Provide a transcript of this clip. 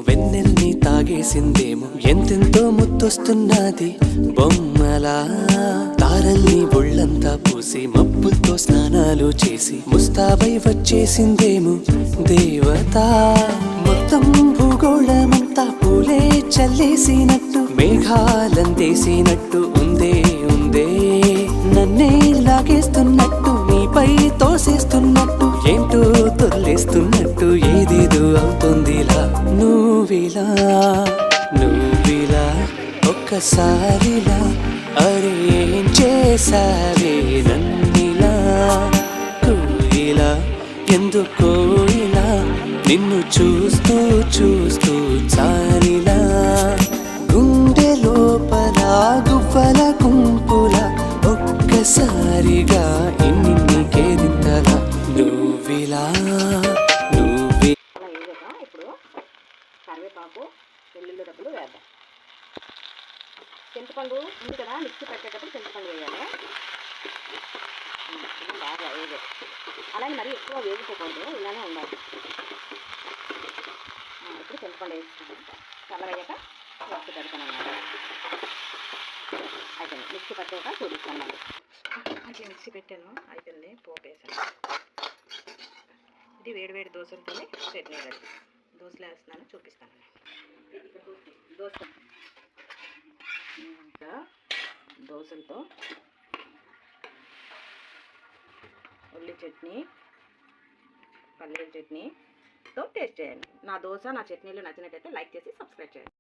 వెన్నెల్ని తాగేసిందేమో ఎంతెంతో ముత్తొస్తున్నది బొమ్మలా తారల్ని ఒళ్ళంతా పూసి మబ్బులతో స్నానాలు చేసి ముస్తాబై వచ్చేసిందేమో దేవత మొత్తం భూగోళమంతా పూలే చల్లేసినట్టు మేఘాలందేసినట్టు ఉందే ఉందే నన్నే లాగేస్తున్నట్టు నీపై తోసేస్తున్నట్టు ఏంటో తొల్లేస్తున్నట్టు ఏదేదో అవుతుందిలా నువ్విలా ఒక్కసారిలా అరే ఏం చేసావే నన్నిలా కోయిలా ఎందుకో ఇలా నిన్ను చూస్తూ చూస్తూ చాలిలా గుండె లోపల గువ్వల గుంపుల ఒక్కసారిగా ఇన్ని కేరింతలా నువ్విలా ఇప్పుడు కరివేపాకు వెల్లుల్లి డబ్బులు వేద్దాం. చింతపండు ఉంది కదా, మిక్సీ పెట్టేటప్పుడు చింతపండు వేయాలి. బాగా వేగే అలానే మరి ఎక్కువ వేగిపోకూడదు, ఇలానే ఉండాలి. ఇప్పుడు చింతపండు వేస్తాను. చల్లవయ్యాక మిక్సీ పెడతాను అన్నమాట. అయిపోయింది. మిక్సీ పెట్టాక చూపిస్తాను. అట్లా మిక్సీ పెట్టాను, అయిపోయింది. పోపు వేసాను. ఇది వేడివేడి దోశలతో చట్నీ రెడీ. దోశలు వేస్తున్నాను, చూపిస్తాను. దోశ ఇంకా దోశలతో ఉల్లి చట్నీ, పల్లీల చట్నీతో టేస్ట్ చేయండి. నా దోశ నా చట్నీలు నచ్చినట్టయితే లైక్ చేసి సబ్స్క్రైబ్ చేయండి.